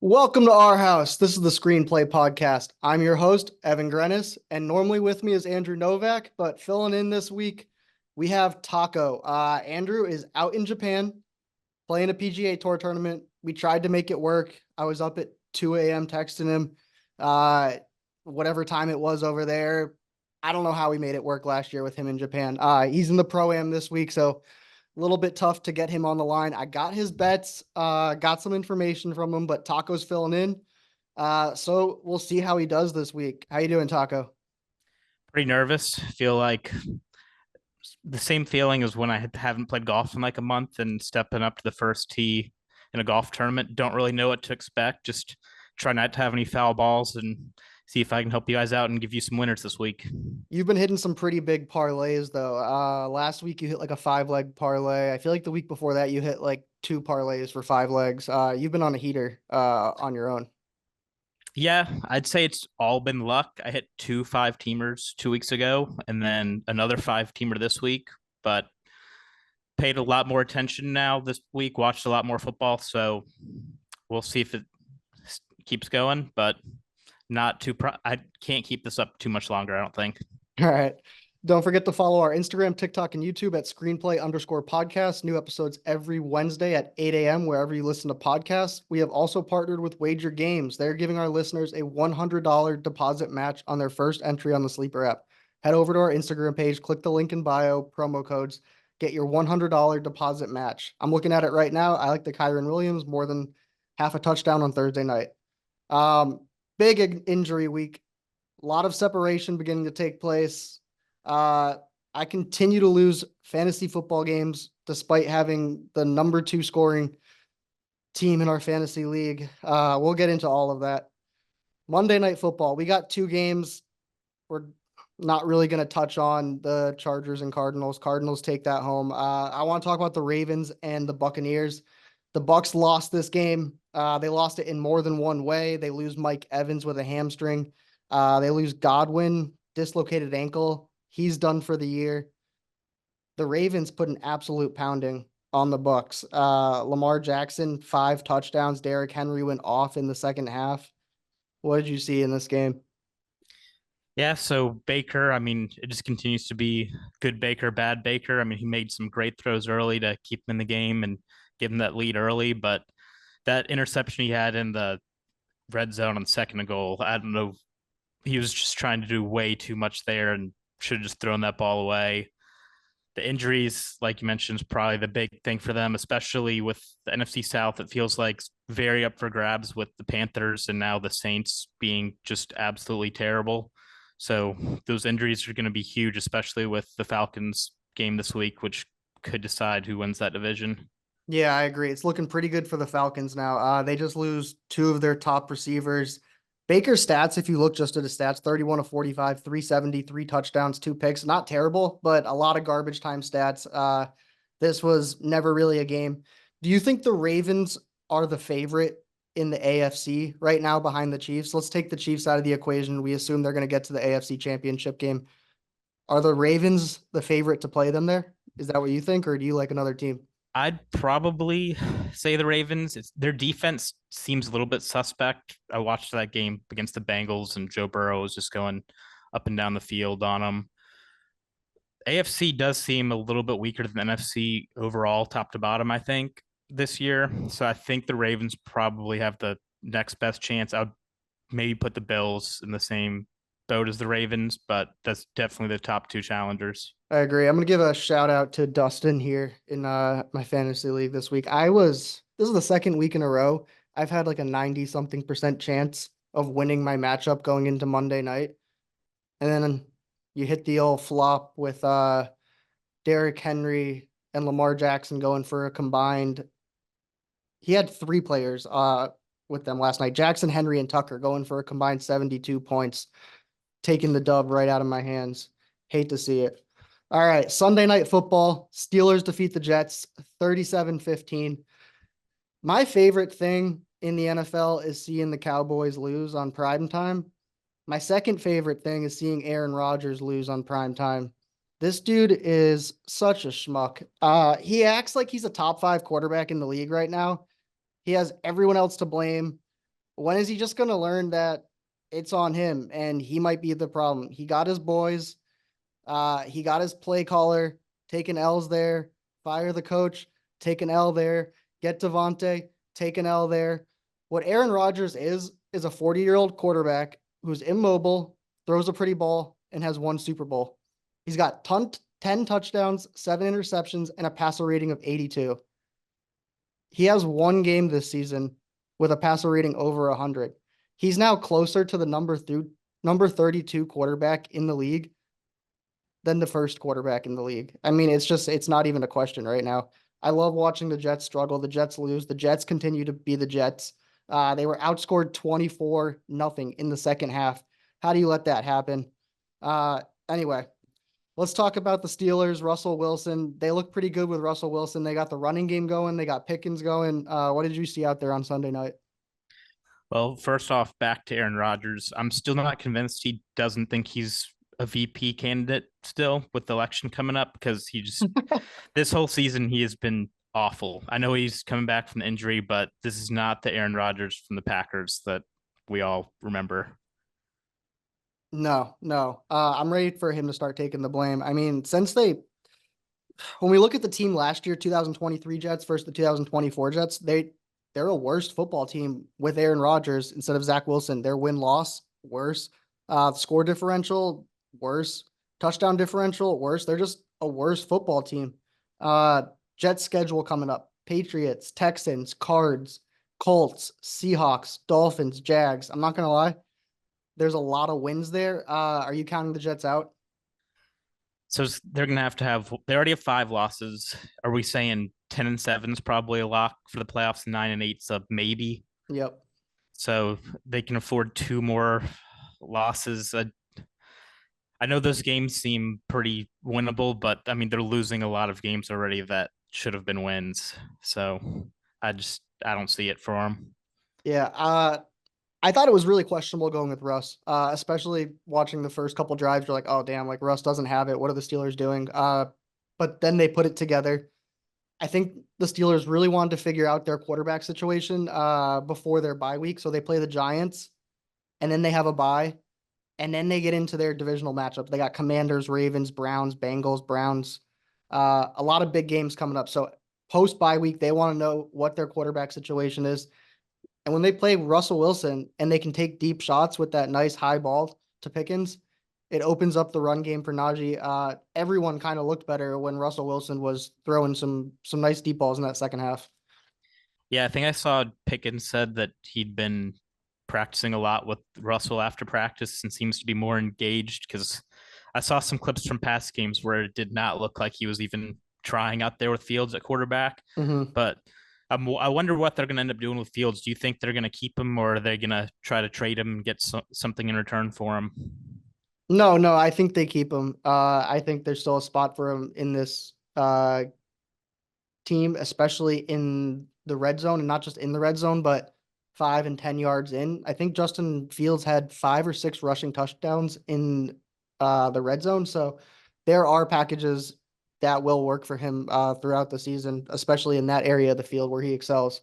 Welcome to our house. This is the Screenplay Podcast. I'm your host, Evan Grenis, and normally with me is Andrew Novak, but filling in this week, we have Taco. Andrew is out in Japan playing a PGA Tour tournament. We tried to make it work. I was up at 2 a.m. texting him, uh, whatever time it was over there. I don't know how we made it work last year with him in Japan. He's in the Pro-Am this week, so a little bit tough to get him on the line. I got his bets, got some information from him, but Taco's filling in. So we'll see how he does this week. How you doing, Taco? Pretty nervous. Feel like the same feeling as when I haven't played golf in like a month and stepping up to the first tee in a golf tournament. Don't really know what to expect. Just try not to have any foul balls and see if I can help you guys out and give you some winners this week. You've been hitting some pretty big parlays though. Last week you hit like a 5 leg parlay. I feel like the week before that you hit like two parlays for 5 legs. You've been on a heater, on your own. Yeah, I'd say it's all been luck. I hit two five teamers 2 weeks ago and then another five teamer this week, but paid a lot more attention now this week, watched a lot more football. So we'll see if it keeps going, but not too. I can't keep this up too much longer, I don't think. All right. Don't forget to follow our Instagram, TikTok, and YouTube at screenplay_podcast. New episodes every Wednesday at 8 a.m. wherever you listen to podcasts. We have also partnered with Wager Games. They're giving our listeners a $100 deposit match on their first entry on the Sleeper app. Head over to our Instagram page, click the link in bio, promo codes, get your $100 deposit match. I'm looking at it right now. I like the Kyron Williams more than half a touchdown on Thursday night. Um, Big injury week. A lot of separation beginning to take place. Uh, I continue to lose fantasy football games despite having the number 2 scoring team in our fantasy league. We'll get into all of that. Monday Night Football. We got two games. We're not really going to touch on the Chargers and Cardinals. Cardinals take that home. I want to talk about the Ravens and the Buccaneers. The Bucs lost this game. They lost it in more than one way. They lose Mike Evans with a hamstring. They lose Godwin, dislocated ankle. He's done for the year. The Ravens put an absolute pounding on the Bucs. Lamar Jackson, 5 touchdowns. Derrick Henry went off in the second half. What did you see in this game? Yeah, so Baker, I mean, it just continues to be good Baker, bad Baker. I mean, he made some great throws early to keep him in the game and give him that lead early, but that interception he had in the red zone on second and goal, I don't know. He was just trying to do way too much there and should have just thrown that ball away. The injuries, like you mentioned, is probably the big thing for them, especially with the NFC South. It feels like very up for grabs with the Panthers and now the Saints being just absolutely terrible. So those injuries are going to be huge, especially with the Falcons game this week, which could decide who wins that division. Yeah, I agree. It's looking pretty good for the Falcons now. They just lose two of their top receivers. Baker's stats, if you look just at his stats, 31 of 45, 370, 3 touchdowns, 2 picks. Not terrible, but a lot of garbage time stats. This was never really a game. Do you think the Ravens are the favorite in the AFC right now behind the Chiefs? Let's take the Chiefs out of the equation. We assume they're going to get to the AFC Championship game. Are the Ravens the favorite to play them there? Is that what you think, or do you like another team? I'd probably say the Ravens. Their defense seems a little bit suspect. I watched that game against the Bengals, and Joe Burrow was just going up and down the field on them. AFC does seem a little bit weaker than NFC overall, top to bottom, I think, this year. So I think the Ravens probably have the next best chance. I would maybe put the Bills in the same boat as the Ravens, but that's definitely the top two challengers. I agree. I'm gonna give a shout out to Dustin here in my fantasy league this week. This is the second week in a row. I've had like a 90 something% chance of winning my matchup going into Monday night. And then you hit the old flop with Derrick Henry and Lamar Jackson going for a combined. He had three players with them last night. Jackson, Henry, and Tucker going for a combined 72 points, taking the dub right out of my hands. Hate to see it. All right, Sunday Night Football. Steelers defeat the Jets 37-15. My favorite thing in the NFL is seeing the Cowboys lose on prime time. My second favorite thing is seeing Aaron Rodgers lose on prime time. This dude is such a schmuck. He acts like he's a top 5 quarterback in the league right now. He has everyone else to blame. When is he just going to learn that it's on him and he might be the problem? He got his boys. He got his play caller, taking L's there, fire the coach, take an L there, get Devontae, take an L there. What Aaron Rodgers is a 40-year-old quarterback who's immobile, throws a pretty ball, and has won Super Bowl. He's got 10 touchdowns, 7 interceptions, and a passer rating of 82. He has one game this season with a passer rating over 100. He's now closer to the number 32 quarterback in the league than the first quarterback in the league. I mean, it's not even a question right now. I love watching the Jets struggle. The Jets lose. The Jets continue to be the Jets. They were outscored 24-0 in the second half. How do you let that happen? Anyway, let's talk about the Steelers. Russell Wilson. They look pretty good with Russell Wilson. They got the running game going. They got Pickens going. What did you see out there on Sunday night? Well, first off, back to Aaron Rodgers. I'm still not convinced he doesn't think he's a VP candidate still with the election coming up because he just this whole season he has been awful. I know he's coming back from the injury, but this is not the Aaron Rodgers from the Packers that we all remember. No, no. I'm ready for him to start taking the blame. I mean, when we look at the team last year, 2023 Jets versus the 2024 Jets, they're a worse football team with Aaron Rodgers instead of Zach Wilson. Their win-loss, worse. Score differential, worse. Touchdown differential, worse. They're just a worse football team. Jets schedule coming up. Patriots, Texans, Cards, Colts, Seahawks, Dolphins, Jags. I'm not going to lie. There's a lot of wins there. Are you counting the Jets out? So they're gonna have to have. They already have 5 losses. Are we saying 10-7 is probably a lock for the playoffs? 9-8's a maybe. Yep. So they can afford 2 more losses. I know those games seem pretty winnable, but I mean they're losing a lot of games already that should have been wins. So I don't see it for them. Yeah. I thought it was really questionable going with Russ, especially watching the first couple drives. You're like, oh, damn, like Russ doesn't have it. What are the Steelers doing? But then they put it together. I think the Steelers really wanted to figure out their quarterback situation before their bye week. So they play the Giants and then they have a bye and then they get into their divisional matchups. They got Commanders, Ravens, Browns, Bengals, Browns, a lot of big games coming up. So post bye week, they want to know what their quarterback situation is. And when they play Russell Wilson and they can take deep shots with that nice high ball to Pickens, it opens up the run game for Najee. Everyone kind of looked better when Russell Wilson was throwing some nice deep balls in that second half. Yeah, I think I saw Pickens said that he'd been practicing a lot with Russell after practice and seems to be more engaged because I saw some clips from past games where it did not look like he was even trying out there with Fields at quarterback. Mm-hmm. But I wonder what they're going to end up doing with Fields. Do you think they're going to keep him or are they going to try to trade him and get something in return for him? No, no, I think they keep him. I think there's still a spot for him in this team, especially in the red zone, and not just in the red zone, but 5 and 10 yards in. I think Justin Fields had 5 or 6 rushing touchdowns in the red zone. So there are packages that will work for him throughout the season, especially in that area of the field where he excels.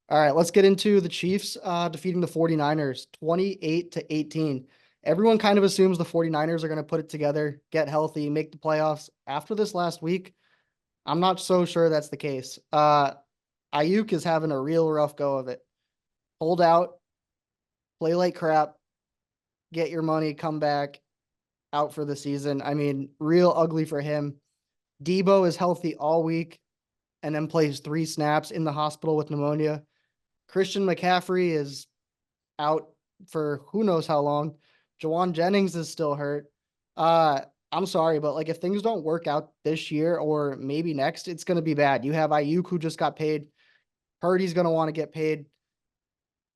All right, let's get into the Chiefs defeating the 49ers 28-18. Everyone kind of assumes the 49ers are going to put it together, get healthy, make the playoffs. After this last week, I'm not so sure that's the case. Ayuk is having a real rough go of it. Hold out, play like crap, get your money, come back, out for the season. I mean, real ugly for him. Debo is healthy all week and then plays 3 snaps in the hospital with pneumonia. Christian McCaffrey is out for who knows how long. Jawan Jennings is still hurt. I'm sorry, but like if things don't work out this year or maybe next, it's going to be bad. You have Ayuk who just got paid. Purdy's going to want to get paid.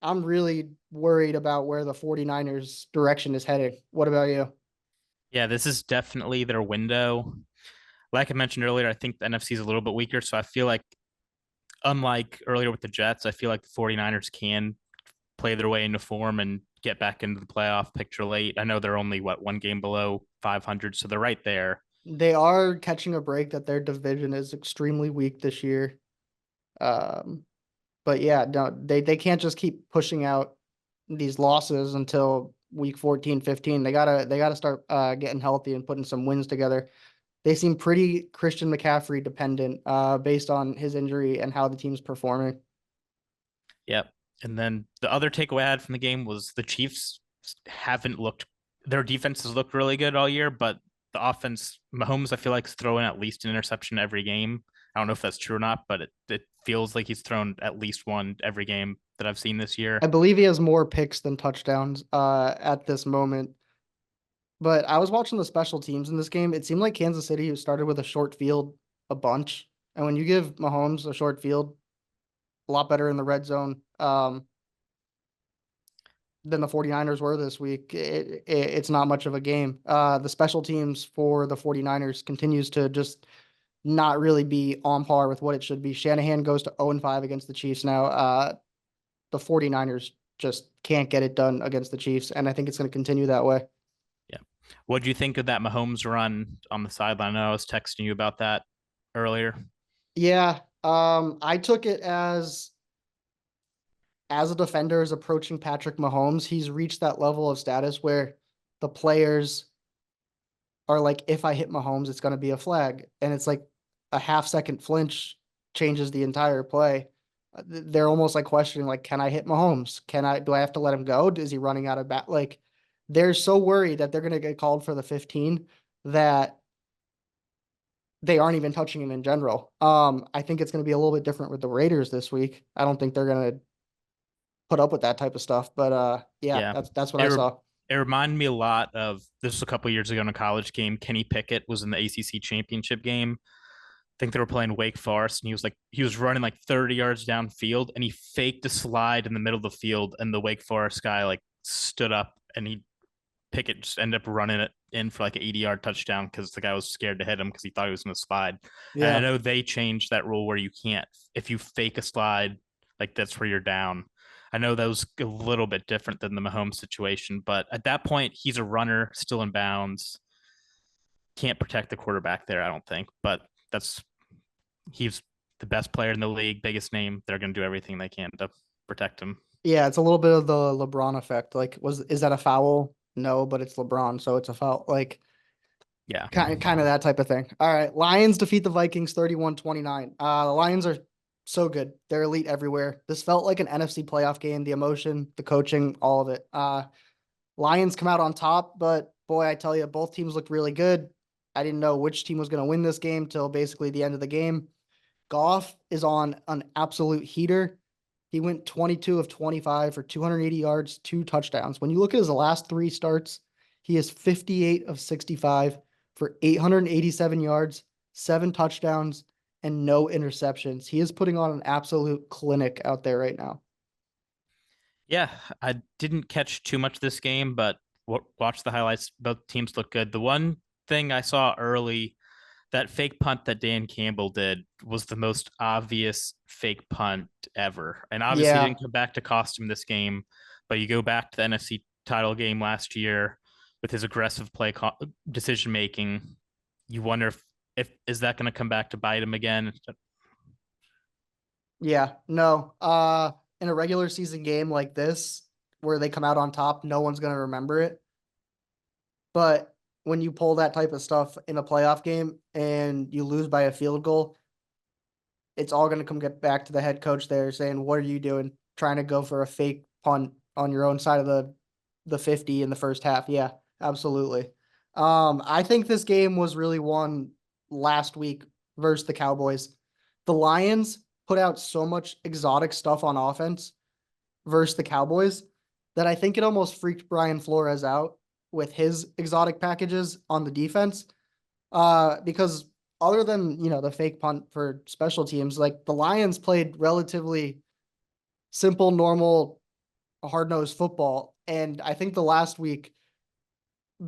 I'm really worried about where the 49ers direction is headed. What about you? Yeah, this is definitely their window. Like I mentioned earlier, I think the NFC is a little bit weaker. So I feel like, unlike earlier with the Jets, I feel like the 49ers can play their way into form and get back into the playoff picture late. I know they're only, one game below 500. So they're right there. They are catching a break that their division is extremely weak this year. Um, But yeah, no, they can't just keep pushing out these losses until week 14, 15. They gotta start getting healthy and putting some wins together. They seem pretty Christian McCaffrey dependent based on his injury and how the team's performing. Yep. And then the other takeaway I had from the game was the Chiefs haven't looked, their defense has looked really good all year, but the offense, Mahomes, I feel like is throwing at least an interception every game. I don't know if that's true or not, but it feels like he's thrown at least one every game that I've seen this I year. believe he has more picks than touchdowns at this moment. But I was watching the special teams in this game. It seemed like Kansas City started with a short field a bunch. And when you give Mahomes a short field, a lot better in the red zone than the 49ers were this week. It's not much of a game. The special teams for the 49ers continues to just not really be on par with what it should be. Shanahan goes to 0-5 against the Chiefs now. The 49ers just can't get it done against the Chiefs, and I think it's going to continue that way. Yeah. What do you think of that Mahomes run on the sideline? I know I was texting you about that earlier. Yeah, I took it as a defender is approaching Patrick Mahomes, he's reached that level of status where the players are like, if I hit Mahomes, it's going to be a flag. And it's like a half-second flinch changes the entire play. They're almost like questioning, like, can I hit Mahomes? Do I have to let him go? Is he running out of bat? Like, they're so worried that they're going to get called for the 15 that they aren't even touching him in general. I think it's going to be a little bit different with the Raiders this week. I don't think they're going to put up with that type of stuff. But yeah, Yeah. that's what It, I re- saw. it reminded me a lot of this was a couple years ago in a college game. Kenny Pickett was in the ACC championship game. I think they were playing Wake Forest, and he was running like 30 yards downfield, and he faked a slide in the middle of the field, and the Wake Forest guy like stood up, and Pickett just ended up running it in for like an 80-yard touchdown because the guy was scared to hit him because he thought he was going to slide. And I Yeah. know they changed that rule where you can't, if you fake a slide, like that's where you're down. I know that was a little bit different than the Mahomes situation, but at that point, he's a runner still in bounds. Can't protect the quarterback there, I don't think. But that's he's the best player in the league, biggest name. They're going to do everything they can to protect him. Yeah, it's a little bit of the LeBron effect. Like, is that a foul? No, but it's LeBron, so it's a foul. Like, Yeah. kind of that type of thing. All right, Lions defeat the Vikings 31-29. The Lions are so good. They're elite everywhere. This felt like an NFC playoff game. The emotion, the coaching, all of it. Lions come out on top, but boy, I tell you, both teams looked really good. I didn't know which team was going to win this game till basically the end of the game. Goff is on an absolute heater. He went 22 of 25 for 280 yards, two touchdowns. When you look at his last three starts, he is 58 of 65 for 887 yards, seven touchdowns, and no interceptions. He is putting on an absolute clinic out there right now. Yeah, I didn't catch too much this game, but watch the highlights. Both teams look good. The one thing I saw early, that fake punt that Dan Campbell did was the most obvious fake punt ever. And obviously he Yeah, didn't come back to cost him this game, but you go back to the NFC title game last year with his aggressive decision making, you wonder if is that going to come back to bite him again? yeah, no. In a regular season game like this, where they come out on top, no one's gonna remember it. But when you pull that type of stuff in a playoff game and you lose by a field goal, it's all going to come get back to the head coach there saying, "What are you doing? Trying to go for a fake punt on your own side of the 50 in the first half?" Yeah, absolutely. I think this game was really won last week versus the Cowboys. The Lions put out so much exotic stuff on offense versus the Cowboys that I think it almost freaked Brian Flores out with his exotic packages on the defense. Because other than the fake punt for special teams, like the Lions played relatively simple, normal, hard nosed football, and I think the last week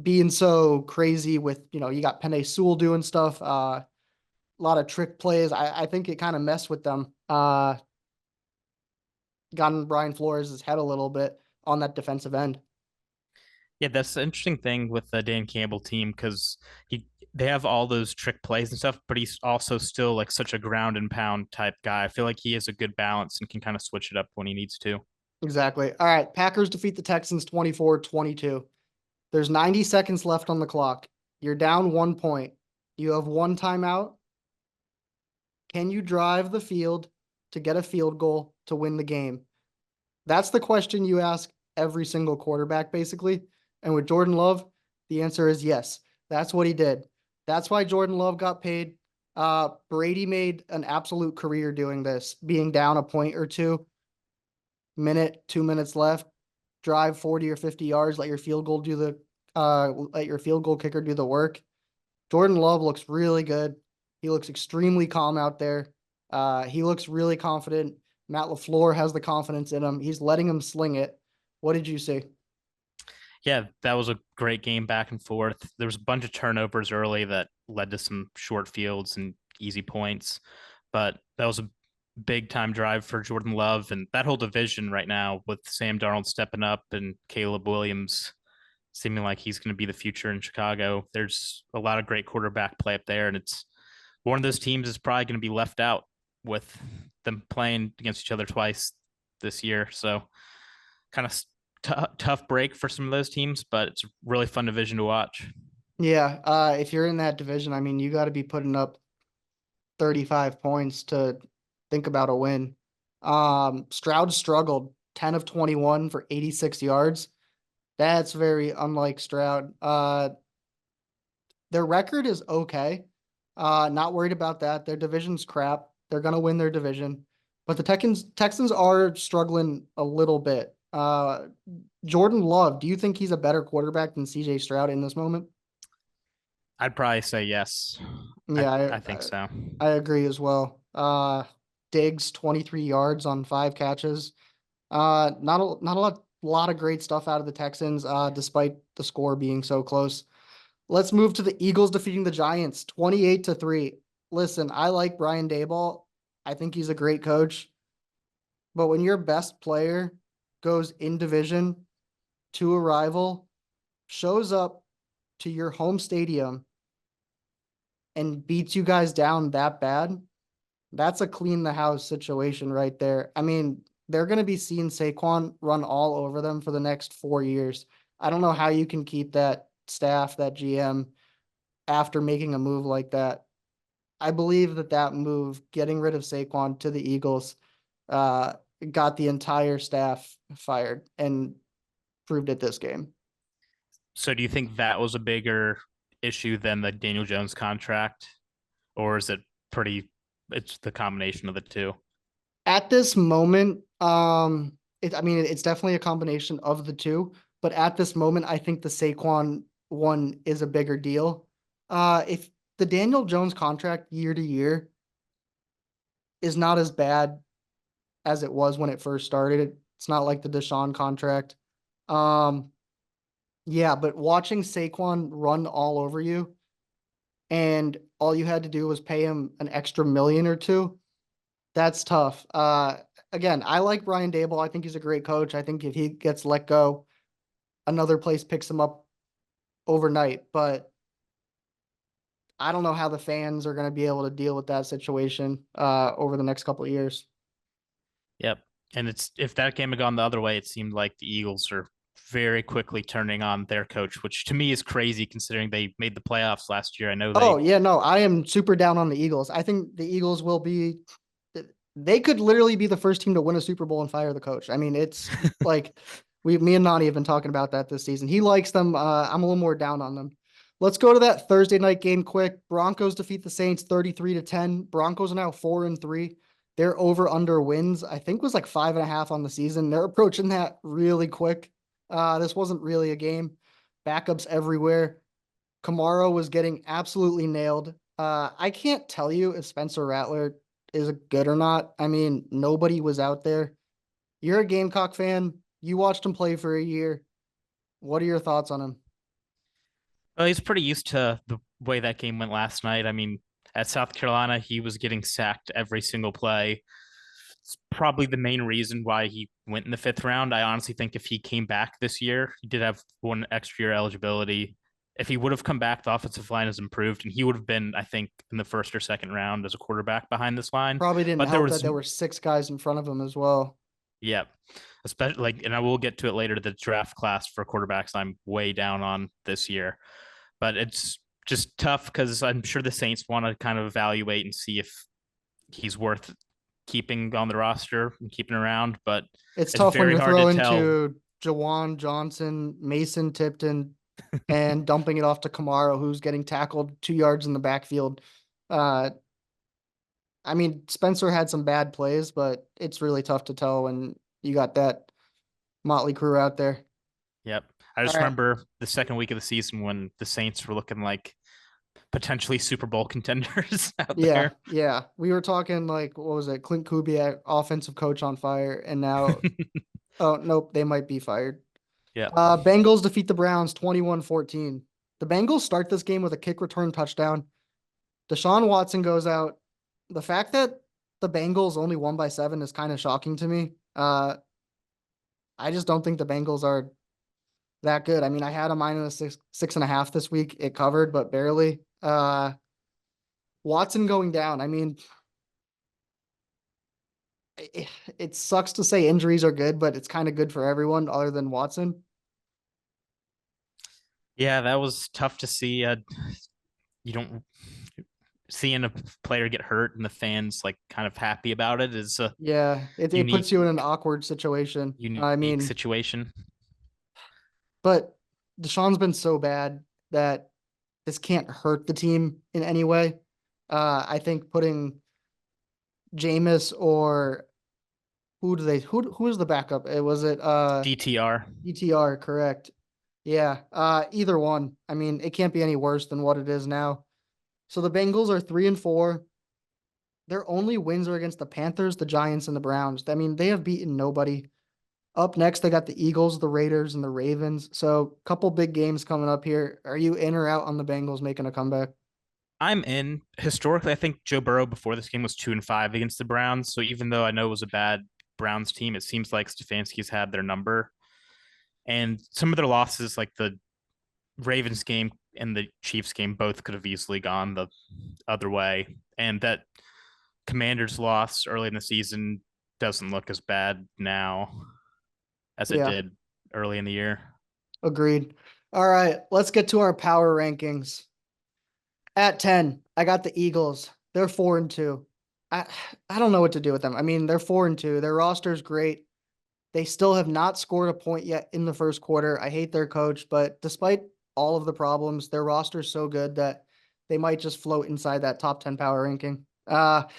being so crazy with you got Penei Sewell doing stuff, a lot of trick plays. I think it kind of messed with them. Got in Brian Flores' head a little bit on that defensive end. Yeah, that's the interesting thing with the Dan Campbell team because he they have all those trick plays and stuff, but he's also still like such a ground and pound type guy. I feel like he has a good balance and can kind of switch it up when he needs to. Exactly. All right. Packers defeat the Texans 24-22. There's 90 seconds left on the clock. You're down 1 point. You have one timeout. Can you drive the field to get a field goal to win the game? That's the question you ask every single quarterback, basically. And with Jordan Love, the answer is yes. That's what he did. That's why Jordan Love got paid. Brady made an absolute career doing this, being down a point or two, 2 minutes left, drive 40 or 50 yards, let your field goal kicker do the work. Jordan Love looks really good. He looks extremely calm out there. He looks really confident. Matt LaFleur has the confidence in him. He's letting him sling it. What did you see? Yeah, that was a great game back and forth. There was a bunch of turnovers early that led to some short fields and easy points, but that was a big time drive for Jordan Love and that whole division right now with Sam Darnold stepping up and Caleb Williams seeming like he's going to be the future in Chicago. There's a lot of great quarterback play up there, and it's one of those teams is probably going to be left out with them playing against each other twice this year. So kind of tough break for some of those teams, but it's a really fun division to watch. Yeah, if you're in that division, I mean, you got to be putting up 35 points to think about a win. Stroud struggled 10 of 21 for 86 yards. That's very unlike Stroud. Their record is okay. Not worried about that. Their division's crap. They're gonna win their division. But the Texans are struggling a little bit. Jordan Love, do you think he's a better quarterback than CJ Stroud in this moment? I'd probably say yes. I Yeah, I think so. I agree as well. Diggs 23 yards on 5 catches. Not a lot of great stuff out of the Texans, despite the score being so close. Let's move to the Eagles defeating the Giants 28-3. Listen, I like Brian Daboll. I think he's a great coach. But when your best player goes in division to a rival, shows up to your home stadium and beats you guys down that bad, that's a clean the house situation right there. I mean, they're going to be seeing Saquon run all over them for the next 4 years. I don't know how you can keep that staff, that GM, after making a move like that. I believe that move, getting rid of Saquon to the Eagles, uh, got the entire staff fired and proved it this game. So do you think that was a bigger issue than the Daniel Jones contract, or is it pretty? It's the combination of the two. At this moment, I mean, it's definitely a combination of the two, but at this moment, I think the Saquon one is a bigger deal. If the Daniel Jones contract year to year is not as bad as it was when it first started, it's not like the Deshaun contract. Um, yeah, but watching Saquon run all over you and all you had to do was pay him an extra million or two, that's tough. Again, I like Brian Dable. I think he's a great coach. I think if he gets let go, another place picks him up overnight. But I don't know how the fans are going to be able to deal with that situation over the next couple of years. Yep. And it's if that game had gone the other way, it seemed like the Eagles are very quickly turning on their coach, which to me is crazy considering they made the playoffs last year. I know Oh, they yeah, no, I am super down on the Eagles. I think the Eagles will be, they could literally be the first team to win a Super Bowl and fire the coach. I mean, it's like me and Nani have been talking about that this season. He likes them. I'm a little more down on them. Let's go to that Thursday night game quick. Broncos defeat the Saints 33-10. Broncos are now 4-3. Their over under wins, I think, was like 5.5 on the season. They're approaching that really quick. This wasn't really a game. Backups everywhere. Kamara was getting absolutely nailed. I can't tell you if Spencer Rattler is good or not. I mean, nobody was out there. You're a Gamecock fan. You watched him play for a year. What are your thoughts on him? well, he's pretty used to the way that game went last night. I mean, at South Carolina, he was getting sacked every single play. It's probably the main reason why he went in the fifth round. I honestly think if he came back this year, he did have one extra year eligibility. If he would have come back, the offensive line has improved, and he would have been, I think, in the first or second round as a quarterback behind this line. Probably didn't But there help that was, there were 6 guys in front of him as well. yeah, especially like, and I will get to it later. The draft class for quarterbacks, I'm way down on this year, but it's just tough because I'm sure the Saints want to kind of evaluate and see if he's worth keeping on the roster and keeping around, but It's it's tough when very you're hard to throwing tell. to Jawan Johnson, Mason Tipton, and dumping it off to Kamara, who's getting tackled 2 yards in the backfield. Uh, I mean, Spencer had some bad plays, but it's really tough to tell when you got that motley crew out there. Yep. I All just right. remember the second week of the season when the Saints were looking like potentially Super Bowl contenders out Yeah, there. yeah. We were talking like what was it? Clint Kubiak, offensive coach on fire, and now oh nope, they might be fired. Yeah. Bengals defeat the Browns 21-14. The Bengals start this game with a kick return touchdown. Deshaun Watson goes out. The fact that the Bengals only won by 7 is kind of shocking to me. I just don't think the Bengals are that good. I mean, I had a minus 6.5 this week. It covered, but barely. Watson going down. I mean, it sucks to say injuries are good, but it's kind of good for everyone other than Watson. Yeah, that was tough to see. You don't seeing a player get hurt and the fans like kind of happy about it is a Yeah, it unique puts you in an awkward situation. I unique mean, situation. but Deshaun's been so bad that this can't hurt the team in any way. I think putting Jameis or who is the backup? It was it DTR. ETR, correct. Yeah. Either one. I mean, it can't be any worse than what it is now. So the Bengals are 3-4. Their only wins are against the Panthers, the Giants, and the Browns. I mean, they have beaten nobody. Up next, they got the Eagles, the Raiders, and the Ravens. So, couple big games coming up here. Are you in or out on the Bengals making a comeback? I'm in. Historically, I think Joe Burrow before this game was 2-5 against the Browns. So even though I know it was a bad Browns team, it seems like Stefanski's had their number. And some of their losses, like the Ravens game and the Chiefs game, both could have easily gone the other way. And that Commanders loss early in the season doesn't look as bad now as it Yeah, did early in the year. agreed. All right, let's get to our power rankings. At 10, I got the Eagles. They're 4-2. I I don't know what to do with them. I mean, they're 4-2. Their roster's great. They still have not scored a point yet in the first quarter. I hate their coach, but despite all of the problems, their roster's so good that they might just float inside that top 10 power ranking. At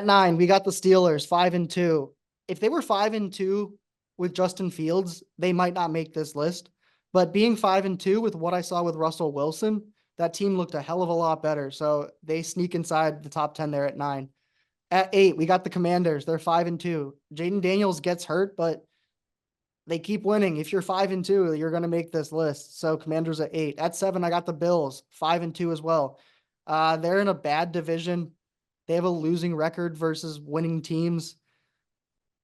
9, we got the Steelers, 5-2. If they were 5-2 with Justin Fields, they might not make this list. But being 5-2 with what I saw with Russell Wilson, that team looked a hell of a lot better. So they sneak inside the top 10 there at 9. At 8, we got the Commanders. They're 5-2. Jaden Daniels gets hurt, but they keep winning. If you're 5-2, you're going to make this list. So Commanders at 8. At 7, I got the Bills, 5-2 as well. They're in a bad division. They have a losing record versus winning teams,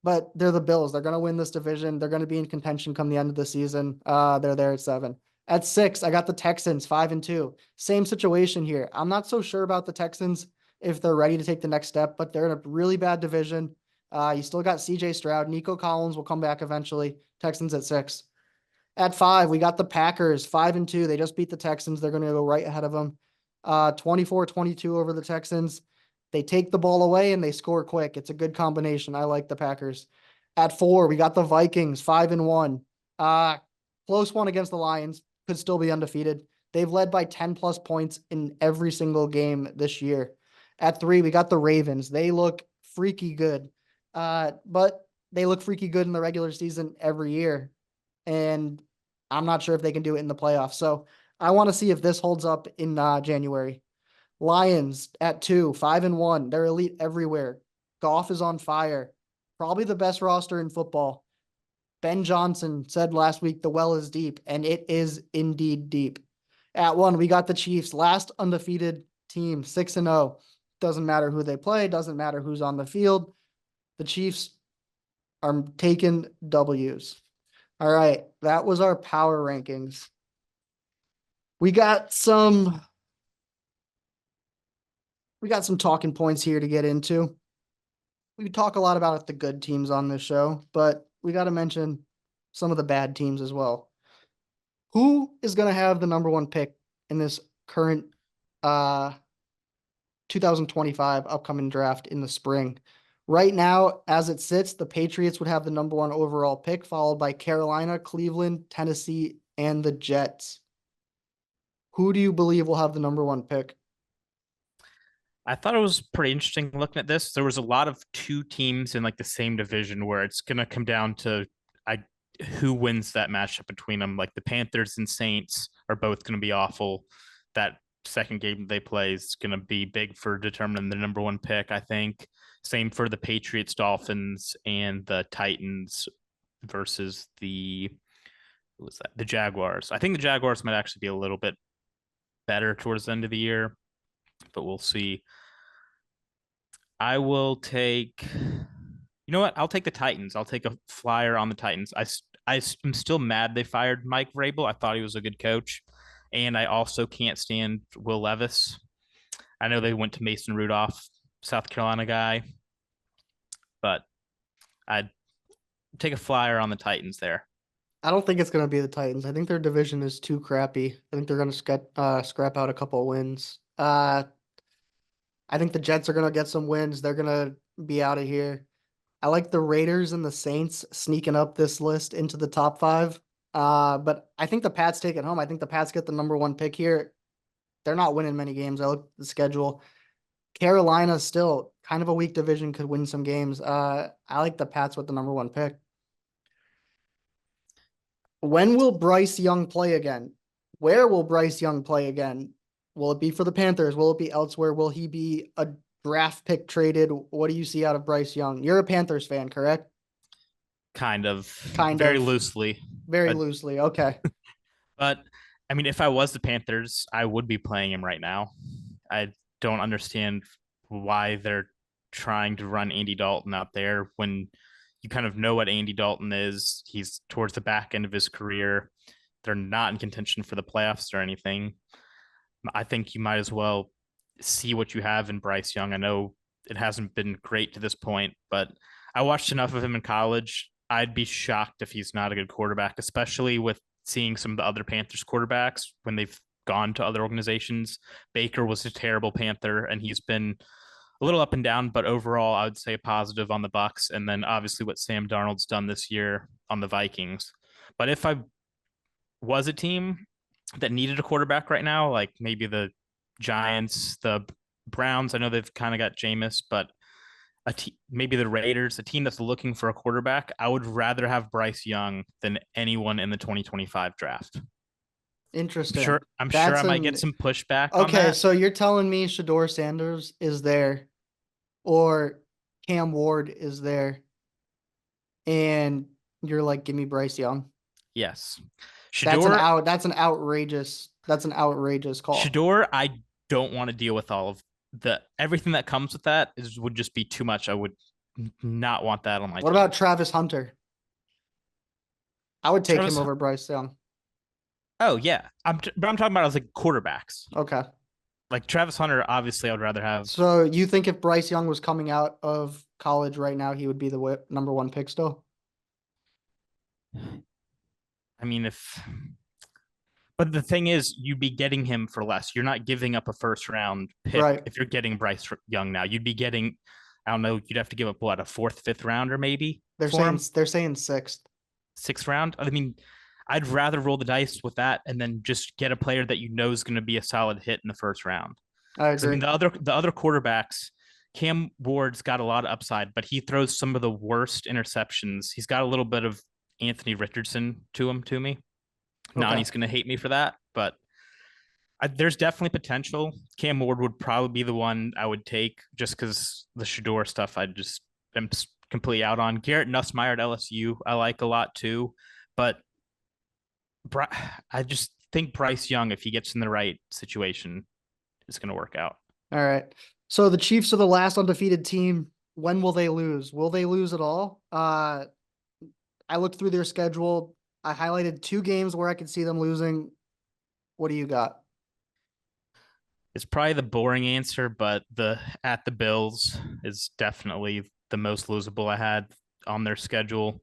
but they're the Bills. They're going to win this division. They're going to be in contention come the end of the season. They're there at 7. At 6, I got the Texans, 5-2. Same situation here. I'm not so sure about the Texans if they're ready to take the next step, but they're in a really bad division. You still got CJ Stroud. Nico Collins will come back eventually. Texans at 6. At 5, we got the Packers, 5-2. They just beat the Texans. They're going to go right ahead of them. 24-22 over the Texans. They take the ball away and they score quick. It's a good combination. I like the Packers. At 4, we got the Vikings, 5-1. Close one against the Lions. Could still be undefeated. They've led by 10 plus points in every single game this year. At 3, we got the Ravens. They look freaky good. But they look freaky good in the regular season every year. And I'm not sure if they can do it in the playoffs. So I want to see if this holds up in January. Lions at 2, 5-1. They're elite everywhere. Goff is on fire. Probably the best roster in football. Ben Johnson said last week the well is deep, and it is indeed deep. At 1, we got the Chiefs, last undefeated team, 6-0. Doesn't matter who they play, doesn't matter who's on the field. The Chiefs are taking W's. All right, that was our power rankings. We got some talking points here to get into. We talk a lot about the good teams on this show, but we got to mention some of the bad teams as well. Who is going to have the number one pick in this current uh 2025 upcoming draft in the spring? Right now, as it sits, the Patriots would have the number one overall pick, followed by Carolina, Cleveland, Tennessee, and the Jets. Who do you believe will have the number one pick? I thought it was pretty interesting looking at this. There was a lot of two teams in like the same division where it's going to come down to I who wins that matchup between them. Like the Panthers and Saints are both going to be awful. That second game they play is going to be big for determining the number one pick, I think. Same for the Patriots, Dolphins, and the Titans versus the who was that? The Jaguars. I think the Jaguars might actually be a little bit better towards the end of the year, but we'll see. I will take. You know what? I'll take the Titans. I'll take a flyer on the Titans. I'm still mad they fired Mike Vrabel. I thought he was a good coach, and I also can't stand Will Levis. I know they went to Mason Rudolph, South Carolina guy, but I'd take a flyer on the Titans there. I don't think it's going to be the Titans. I think their division is too crappy. I think they're going to scrap out a couple of wins. I think the Jets are going to get some wins. They're going to be out of here. I like the Raiders and the Saints sneaking up this list into the top five. But I think the Pats take it home. I think the Pats get the number one pick here. They're not winning many games. I look at the schedule. Carolina still kind of a weak division, could win some games. I like the Pats with the number one pick. When will Bryce Young play again? Where will Bryce Young play again? Will it be for the Panthers? Will it be elsewhere? Will he be a draft pick traded? What do you see out of Bryce Young? You're a Panthers fan, correct? Kind of, Kind very of, loosely. very loosely. Okay. But I mean, if I was the Panthers, I would be playing him right now. I don't understand why they're trying to run Andy Dalton out there when you kind of know what Andy Dalton is. He's towards the back end of his career. They're not in contention for the playoffs or anything. I think you might as well see what you have in Bryce Young. I know it hasn't been great to this point, but I watched enough of him in college. I'd be shocked if he's not a good quarterback, especially with seeing some of the other Panthers quarterbacks when they've gone to other organizations. Baker was a terrible Panther, and he's been a little up and down, but overall, I would say a positive on the Bucks, and then obviously what Sam Darnold's done this year on the Vikings. But if I was a team that needed a quarterback right now, like maybe the Giants, the Browns, I know they've kind of got Jameis, but maybe the Raiders, a team that's looking for a quarterback, I would rather have Bryce Young than anyone in the 2025 draft. Interesting. I'm sure I That's might get an some pushback on okay. that. So you're telling me Shador Sanders is there, or Cam Ward is there, and you're like, give me Bryce Young. Yes. That's an Shador, out. That's an outrageous. That's an outrageous call. Shador, I don't want to deal with all of the everything that comes with that would just be too much. I would not want that on my What team. about Travis Hunter? I would take him Travis, over Bryce Young. oh yeah, but I'm talking about as like quarterbacks. Okay. Like Travis Hunter, obviously, I would rather have. So you think if Bryce Young was coming out of college right now, he would be the number one pick still? I mean, but the thing is, you'd be getting him for less. You're not giving up a first round pick Right. if you're getting Bryce Young now. You'd be getting, I don't know, you'd have to give up what, a fourth, fifth rounder maybe for him? They're saying sixth. Sixth round. I mean, I'd rather roll the dice with that and then just get a player that you know is going to be a solid hit in the first round. I Because I agree. mean, the other quarterbacks, Cam Ward's got a lot of upside, but he throws some of the worst interceptions. He's got a little bit of Anthony Richardson to me. Okay. Nani's going to hate me for that, but there's definitely potential. Cam Ward would probably be the one I would take just because the Shador stuff I just am completely out on. Garrett Nussmeier at LSU I like a lot too, but I just think Bryce Young, if he gets in the right situation, is going to work out. All right. So the Chiefs are the last undefeated team When will they lose? Will they lose at all? I looked through their schedule. I highlighted two games where I could see them losing. What do you got? It's probably the boring answer, but the at the Bills is definitely the most losable I had on their schedule.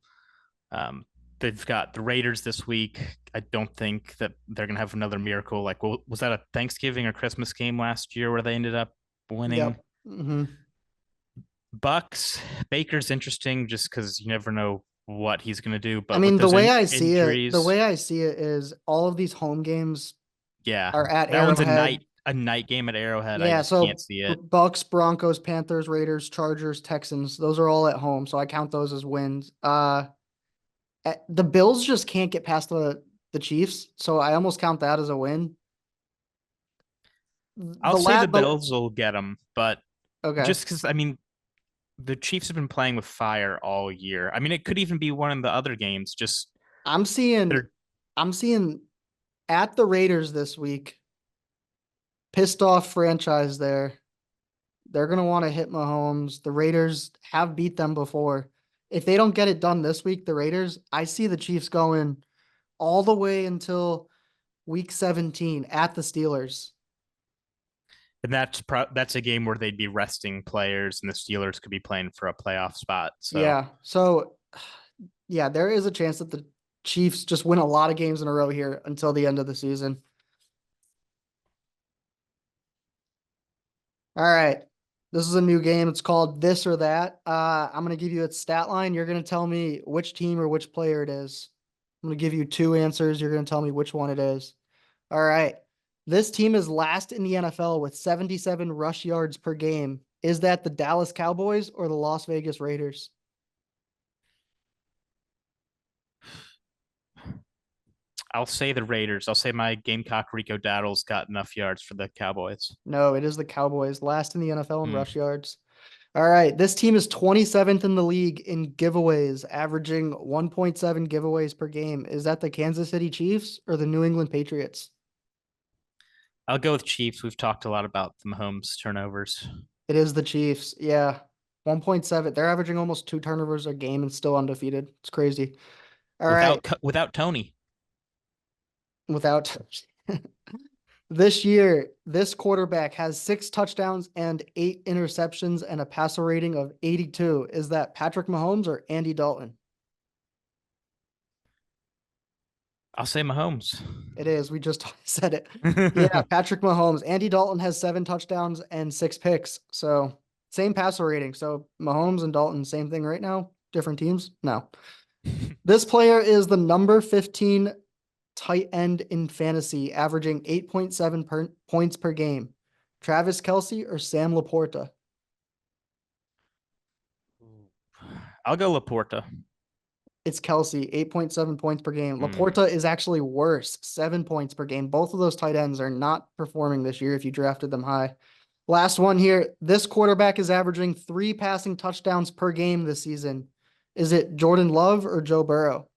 Um, they've got the Raiders this week. I don't think that they're gonna have another miracle. Like, was that a Thanksgiving or Christmas game last year where they ended up winning? Yep. Hmm. Bucks, Baker's interesting just because you never know what he's gonna do. I But with mean, those the injuries, way I see it is all of these home games yeah, are at that one's Arrowhead. a night game at Arrowhead. I Yeah, just can't so see it. Bucks, Broncos, Panthers, Raiders, Chargers, Texans, those are all at home, so I count those as wins. The Bills just can't get past the Chiefs, so I almost count that as a win. I'll The say the lat the Bills will get them, but Okay. just because I mean the Chiefs have been playing with fire all year. I mean, it could even be one of the other games. Just I'm seeing they're I'm seeing at the Raiders this week, pissed off franchise there. They're gonna want to hit Mahomes. The Raiders have beat them before. If they don't get it done this week, the Raiders, I see the Chiefs going all the way until week 17 at the Steelers. and that's a game where they'd be resting players, and the Steelers could be playing for a playoff spot. So Yeah. So, yeah, there is a chance that the Chiefs just win a lot of games in a row here until the end of the season. All right. This is a new game. It's called This or That. I'm going to give you its stat line. You're going to tell me which team or which player it is. I'm going to give you two answers. You're going to tell me which one it is. All right. This team is last in the NFL with 77 rush yards per game. Is that the Dallas Cowboys or the Las Vegas Raiders? I'll say the Raiders. I'll say my Gamecock Rico Daddle's got enough yards for the Cowboys. No, it is the Cowboys, last in the NFL in Hmm. rush yards. All right. This team is 27th in the league in giveaways, averaging 1.7 giveaways per game. Is that the Kansas City Chiefs or the New England Patriots? I'll go with Chiefs. We've talked a lot about the Mahomes turnovers. It is the Chiefs. Yeah. 1.7. They're averaging almost two turnovers a game and still undefeated. It's crazy. All right. Without Tony. Without this year, this quarterback has 6 touchdowns and 8 interceptions and a passer rating of 82. Is that Patrick Mahomes or Andy Dalton? I'll say Mahomes. It is. We just said it. Yeah, Patrick Mahomes. Andy Dalton has 7 touchdowns and 6 picks. So same passer rating. So Mahomes and Dalton, same thing right now. Different teams? No. This player is the number 15 tight end in fantasy, averaging 8.7 points per game. Travis Kelce or Sam Laporta? I'll go Laporta. It's Kelce, 8.7 points per game. Hmm. Laporta is actually worse, 7 points per game. Both of those tight ends are not performing this year if you drafted them high. Last one here. This quarterback is averaging 3 passing touchdowns per game this season. Is it Jordan Love or Joe Burrow?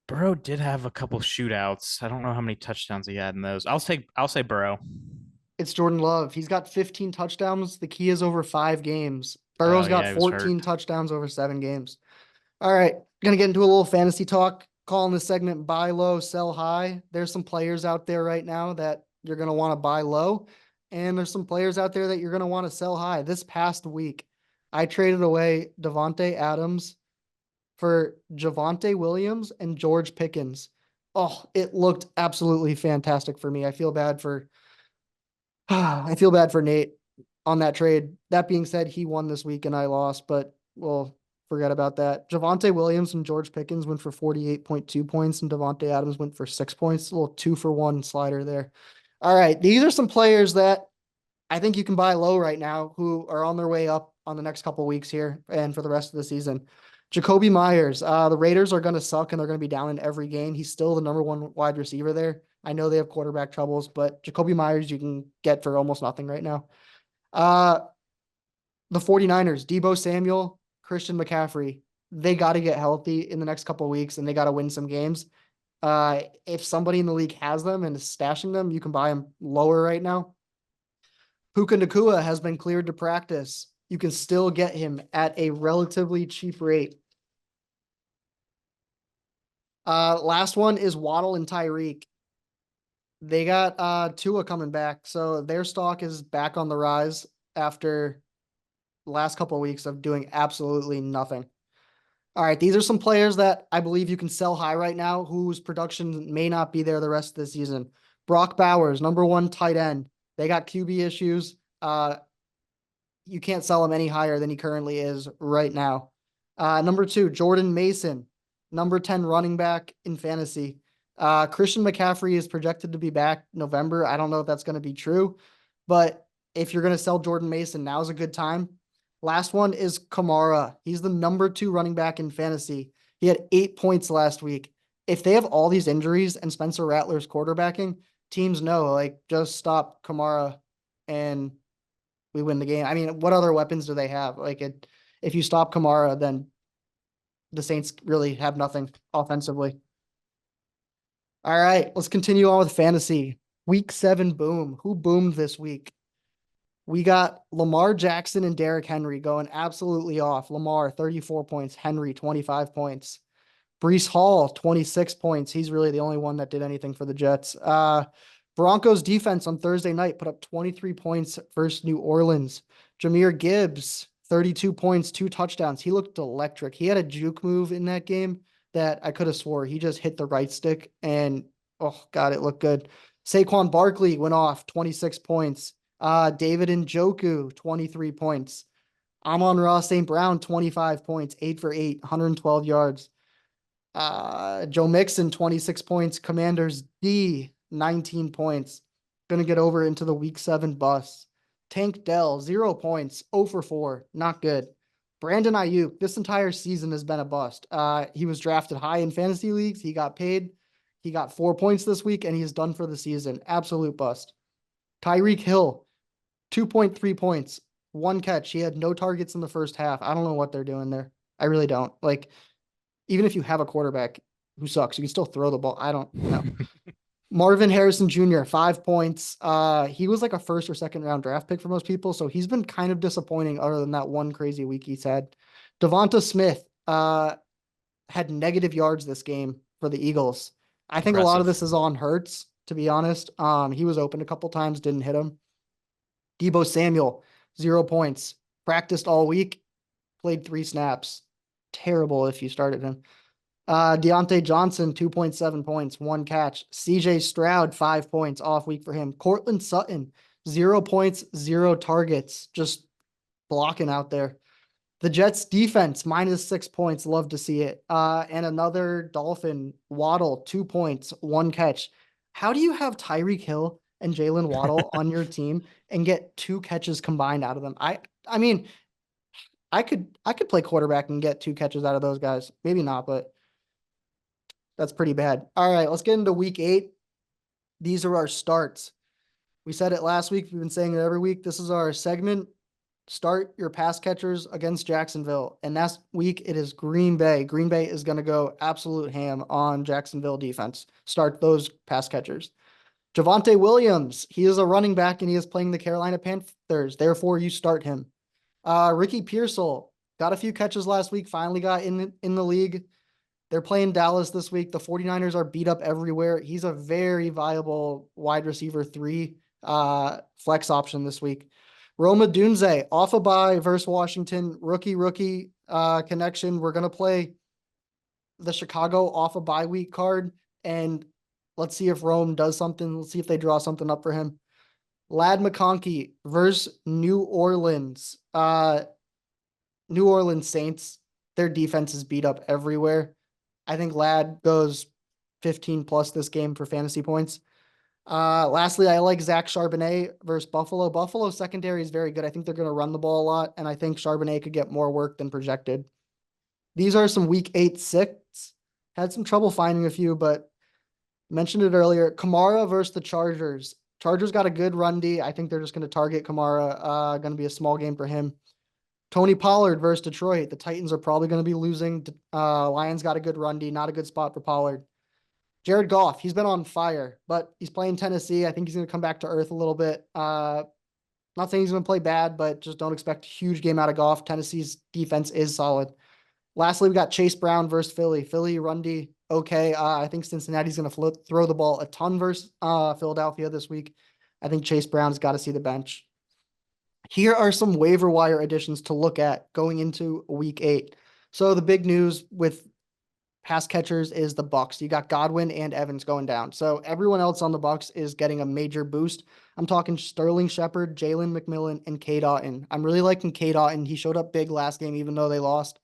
Burrow did have a couple shootouts. I don't know how many touchdowns he had in those. I'll say Burrow. It's Jordan Love. He's got 15 touchdowns. The key is over 5 games. Oh Burrow's got yeah, he was hurt. 14 touchdowns over 7 games. All right. Gonna get into a little fantasy talk. Calling this segment buy low, sell high. There's some players out there right now that you're gonna want to buy low. And there's some players out there that you're gonna want to sell high. This past week, I traded away Devontae Adams for Javonte Williams and George Pickens. Oh, it looked absolutely fantastic for me. I feel bad for Nate on that trade. That being said, he won this week and I lost, but we'll forget about that. Javonte Williams and George Pickens went for 48.2 points, and Devontae Adams went for 6 points. A little 2-for-1 slider there. All right. These are some players that I think you can buy low right now who are on their way up on the next couple of weeks here and for the rest of the season. Jacoby Myers, the Raiders are going to suck and they're going to be down in every game. He's still the number one wide receiver there. I know they have quarterback troubles, but Jacoby Myers you can get for almost nothing right now. Uh, the 49ers, Debo Samuel, Christian McCaffrey, they got to get healthy in the next couple of weeks and they got to win some games. If somebody in the league has them and is stashing them, you can buy them lower right now. Puka Nacua has been cleared to practice. You can still get him at a relatively cheap rate. Last one is Waddle and Tyreek. They got Tua coming back, so their stock is back on the rise after the last couple of weeks of doing absolutely nothing. All right, these are some players that I believe you can sell high right now whose production may not be there the rest of the season. Brock Bowers, number one tight end. They got QB issues. You can't sell him any higher than he currently is right now. Number two, Jordan Mason, number 10 running back in fantasy. Christian McCaffrey is projected to be back November. I don't know if that's going to be true, but if you're going to sell Jordan Mason, now's a good time. Last one is Kamara. He's the number 2 running back in fantasy. He had 8 points last week. If they have all these injuries and Spencer Rattler's quarterbacking, teams know, like, just stop Kamara and we win the game. I mean, what other weapons do they have? If you stop Kamara, then the Saints really have nothing offensively. All right, let's continue on with fantasy. Week 7 boom. Who boomed this week? We got Lamar Jackson and Derrick Henry going absolutely off. Lamar, 34 points. Henry, 25 points. Breece Hall, 26 points. He's really the only one that did anything for the Jets. Broncos defense on Thursday night put up 23 points versus New Orleans. Jahmyr Gibbs, 32 points, 2 touchdowns. He looked electric. He had a juke move in that game that I could have swore he just hit the right stick and, oh, God, it looked good. Saquon Barkley went off, 26 points. David Njoku, 23 points. Amon-Ra St. Brown, 25 points, 8 for 8, 112 yards. Joe Mixon, 26 points. Commanders D, 19 points. Going to get over into the week 7 bus. Tank Dell, 0 points, 0 for 4. Not good. Brandon Ayuk, this entire season has been a bust. He was drafted high in fantasy leagues. He got paid. He got 4 points this week, and he's done for the season. Absolute bust. Tyreek Hill, 2.3 points, 1 catch. He had no targets in the first half. I don't know what they're doing there. I really don't. Like, even if you have a quarterback who sucks, you can still throw the ball. I don't know. Marvin Harrison Jr., 5 points. He was like a first or second round draft pick for most people, so he's been kind of disappointing other than that one crazy week he's had. Devonta Smith had negative yards this game for the Eagles. I think a lot of this is on Hurts, to be honest. He was open a couple times, didn't hit him. Deebo Samuel, 0 points. Practiced all week, played 3 snaps. Terrible if you started him. Deontay Johnson, 2.7 points, 1 catch. CJ Stroud, 5 points, off week for him. Cortland Sutton, 0 points, 0 targets, just blocking out there. The Jets defense, -6 points, love to see it. And another Dolphin, Waddle, 2 points, 1 catch. How do you have Tyreek Hill and Jalen Waddle on your team and get 2 catches combined out of them? I mean, I could play quarterback and get 2 catches out of those guys. Maybe not, but that's pretty bad. All right, let's get into week 8. These are our starts. We said it last week. We've been saying it every week. This is our segment. Start your pass catchers against Jacksonville. And last week, it is Green Bay. Green Bay is going to go absolute ham on Jacksonville defense. Start those pass catchers. Javonte Williams, he is a running back and he is playing the Carolina Panthers. Therefore, you start him. Ricky Pearsall got a few catches last week, finally got in the league. They're playing Dallas this week. The 49ers are beat up everywhere. He's a very viable wide receiver 3 flex option this week. Roma Dunze off a bye versus Washington. Rookie connection. We're going to play the Chicago off a bye week card, and let's see if Rome does something. Let's see if they draw something up for him. Lad McConkey versus New Orleans. New Orleans Saints. Their defense is beat up everywhere. I think Lad goes 15 plus this game for fantasy points. Lastly, I like Zach Charbonnet versus Buffalo. Buffalo's secondary is very good. I think they're going to run the ball a lot, and I think Charbonnet could get more work than projected. These are some week 8 six. Had some trouble finding a few, but mentioned it earlier. Kamara versus the Chargers. Chargers got a good run D. I think they're just going to target Kamara. Going to be a small game for him. Tony Pollard versus Detroit. The Titans are probably going to be losing. Lions got a good run D. Not a good spot for Pollard. Jared Goff, he's been on fire, but he's playing Tennessee. I think he's going to come back to earth a little bit. Not saying he's going to play bad, but just don't expect a huge game out of Goff. Tennessee's defense is solid. Lastly, we got Chase Brown versus Philly. Philly, Rundy, okay. I think Cincinnati's going to throw the ball a ton versus Philadelphia this week. I think Chase Brown's got to see the bench. Here are some waiver wire additions to look at going into week 8. So the big news with pass catchers is the Bucks. You got Godwin and Evans going down. So everyone else on the Bucks is getting a major boost. I'm talking Sterling Shepard, Jalen McMillan, and Cade Otton. I'm really liking Cade Otton. He showed up big last game, even though they lost.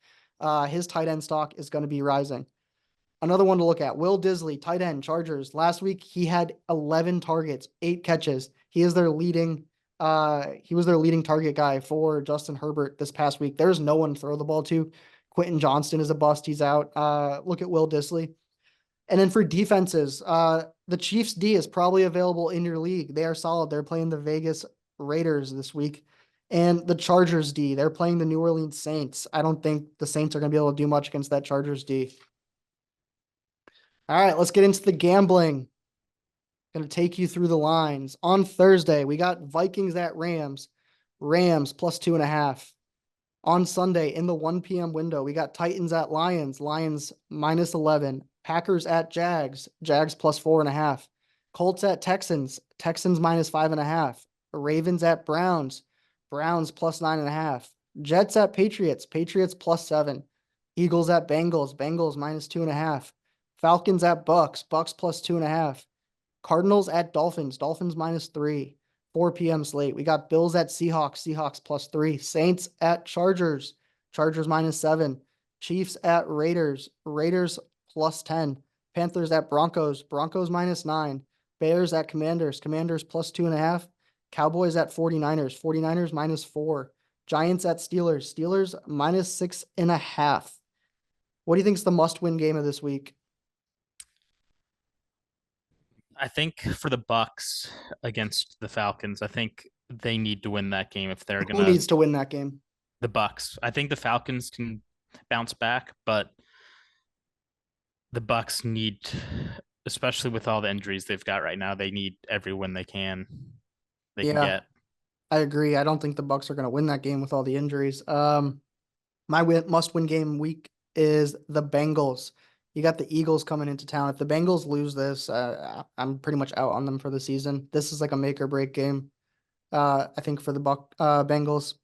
His tight end stock is going to be rising. Another one to look at, Will Disley, tight end, Chargers. Last week, he had 11 targets, 8 catches. He was their leading target guy for Justin Herbert this past week. There's no one to throw the ball to. Quentin Johnston is a bust. He's out. Look at Will Disley. And then for defenses, the Chiefs D is probably available in your league. They are solid. They're playing the Vegas Raiders this week. And the Chargers D, they're playing the New Orleans Saints. I don't think the Saints are going to be able to do much against that Chargers D. All right, let's get into the gambling. Going to take you through the lines. On Thursday, we got Vikings at Rams. Rams plus 2.5. On Sunday, in the 1 p.m. window, we got Titans at Lions. Lions minus 11. Packers at Jags. Jags plus 4.5. Colts at Texans. Texans minus 5.5. Ravens at Browns. Browns plus 9.5. Jets at Patriots. Patriots plus 7. Eagles at Bengals. Bengals minus 2.5. Falcons at Bucks. Bucks plus 2.5. Cardinals at Dolphins. Dolphins minus 3. 4 p.m. slate. We got Bills at Seahawks. Seahawks plus 3. Saints at Chargers. Chargers minus 7. Chiefs at Raiders. Raiders plus 10. Panthers at Broncos. Broncos minus 9. Bears at Commanders. Commanders plus 2.5. Cowboys at 49ers. 49ers minus 4. Giants at Steelers. Steelers minus 6.5. What do you think is the must-win game of this week? I think for the Bucks against the Falcons, I think they need to win that game if they're Who gonna. needs to win that game? The Bucks. I think the Falcons can bounce back, but the Bucks need, especially with all the injuries they've got right now, they need every win they can Yeah, get. I agree. I don't think the Bucks are going to win that game with all the injuries. My must-win game week is the Bengals. You got the Eagles coming into town. If the Bengals lose this, I'm pretty much out on them for the season. This is like a make or break game. I think for the Bengals.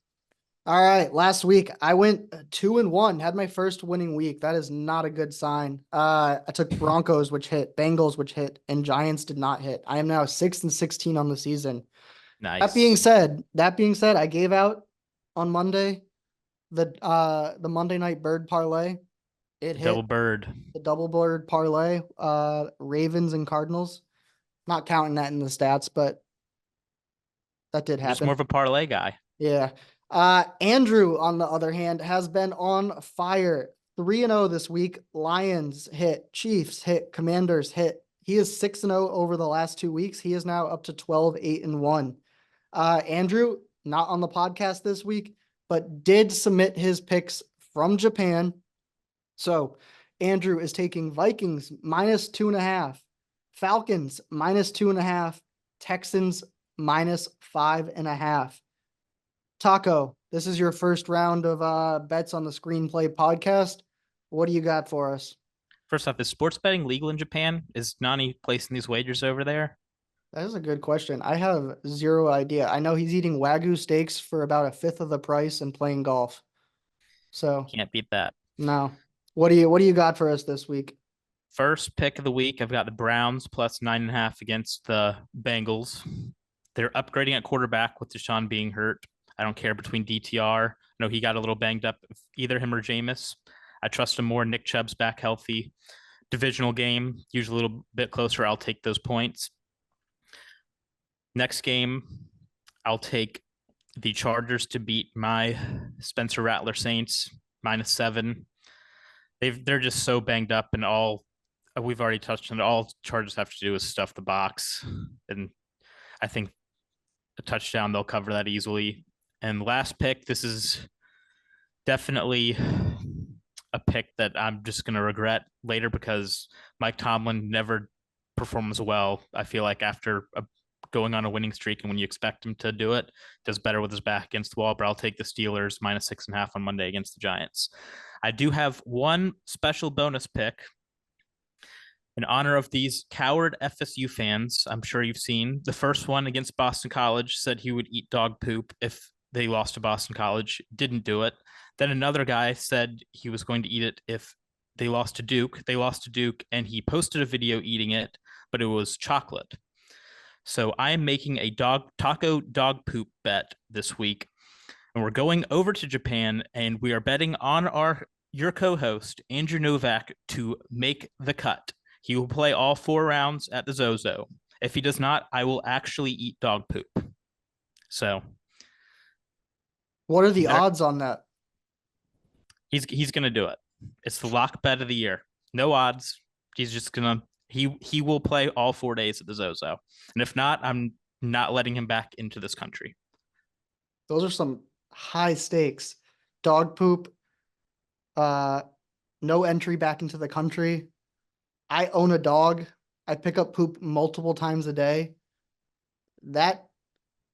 All right, last week I went 2-1, had my first winning week. That is not a good sign. I took Broncos, which hit, Bengals, which hit, and Giants did not hit. I am now 6-16 on the season. That being Nice. said, I gave out on Monday the Monday night bird parlay. It Double hit bird. the double bird parlay, Ravens and Cardinals. Not counting that in the stats, but that did You're just more happen. of a parlay guy. Yeah. Andrew, on the other hand, has been on fire. 3-0 this week. Lions hit, Chiefs hit, Commanders hit. He is 6-0 over the last 2 weeks. He is now up to 12-8-1. Andrew, not on the podcast this week, but did submit his picks from Japan. So Andrew is taking Vikings minus 2.5, Falcons minus 2.5, Texans minus 5.5. Taco, this is your first round of bets on the Screenplay podcast. What do you got for us? First off, is sports betting legal in Japan? Is Nani placing these wagers over there? That is a good question. I have zero idea. I know he's eating Wagyu steaks for about a fifth of the price and playing golf. So Can't beat that. no. What do you got for us this week? First pick of the week, I've got the Browns plus 9.5 against the Bengals. They're upgrading at quarterback with Deshaun being hurt. I don't care between DTR. I know he got a little banged up, either him or Jameis. I trust him more. Nick Chubb's back healthy. Divisional game, usually a little bit closer. I'll take those points. Next game, I'll take the Chargers to beat my Spencer Rattler Saints minus 7. They're just so banged up, and all we've already touched on. All Chargers have to do is stuff the box, and I think a touchdown they'll cover that easily. And last pick, this is definitely a pick that I'm just gonna regret later because Mike Tomlin never performs well. I feel like after a going on a winning streak, and when you expect him to do it, does better with his back against the wall. But I'll take the Steelers -6.5 on Monday against the Giants. I do have one special bonus pick in honor of these coward FSU fans. I'm sure you've seen the first one against Boston College said he would eat dog poop if they lost to Boston College, didn't do it. Then another guy said he was going to eat it if they lost to Duke. They lost to Duke, and he posted a video eating it, but it was chocolate. So I am making a taco dog poop bet this week, and we're going over to Japan, and we are betting on your co-host Andrew Novak to make the cut. He will play all 4 rounds at the Zozo. If he does not, I will actually eat dog poop. So, what are the odds on that? He's gonna do it. It's the lock bet of the year. No odds. He's just gonna he will play all 4 days at the Zozo. And if not, I'm not letting him back into this country. Those are some high stakes. Dog poop, no entry back into the country. I own a dog. I pick up poop multiple times a day.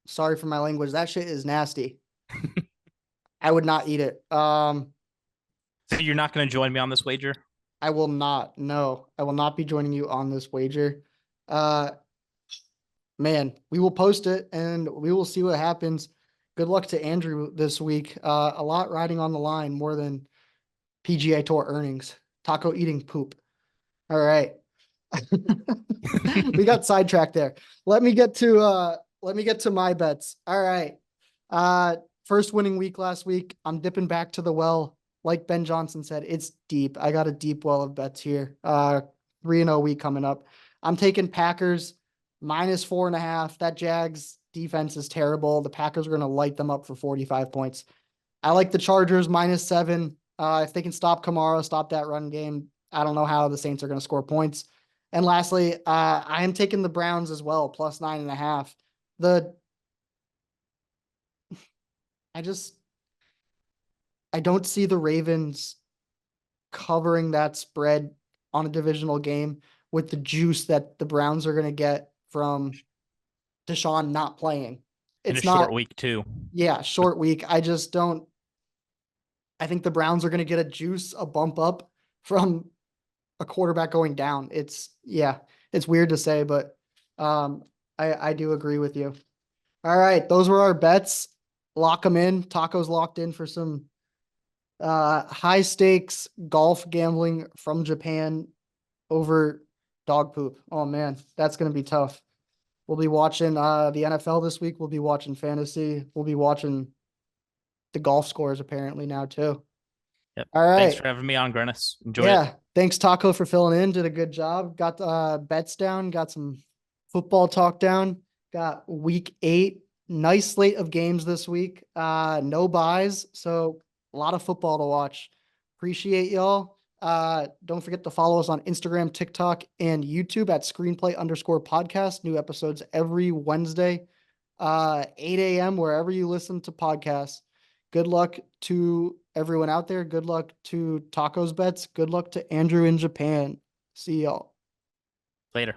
Sorry for my language, that shit is nasty. I would not eat it. So you're not going to join me on this wager? I will not. No, I will not be joining you on this wager. Man, we will post it and we will see what happens. Good luck to Andrew this week. A lot riding on the line, more than PGA Tour earnings. Taco eating poop. All right. We got sidetracked there. Let me get to my bets. All right. First winning week last week. I'm dipping back to the well. Like Ben Johnson said, it's deep. I got a deep well of bets here. 3-0 week coming up. I'm taking Packers -4.5. That Jags defense is terrible. The Packers are going to light them up for 45 points. I like the Chargers -7. If they can stop Kamara, stop that run game, I don't know how the Saints are going to score points. And lastly, I am taking the Browns as well, +9.5. I don't see the Ravens covering that spread on a divisional game with the juice that the Browns are going to get from Deshaun not playing. It's not a short week too. Yeah, short week. I think the Browns are going to get a bump up from a quarterback going down. It's weird to say, but I do agree with you. All right, those were our bets. Lock them in. Taco's locked in for some high stakes golf gambling from Japan over dog poop. Oh man, that's going to be tough. We'll be watching the NFL this week. We'll be watching fantasy. We'll be watching the golf scores apparently now too. Yep. All right. Thanks for having me on, Grennis. Enjoy it. Thanks Taco for filling in. Did a good job. Got bets down. Got some football talk down. Got week 8. Nice slate of games this week. No buys, so a lot of football to watch. Appreciate y'all. Don't forget to follow us on Instagram, TikTok, and YouTube at screenplay_podcast. New episodes every Wednesday, 8 a.m. wherever you listen to podcasts. Good luck to everyone out there. Good luck to Taco's bets. Good luck to Andrew in Japan. See y'all later.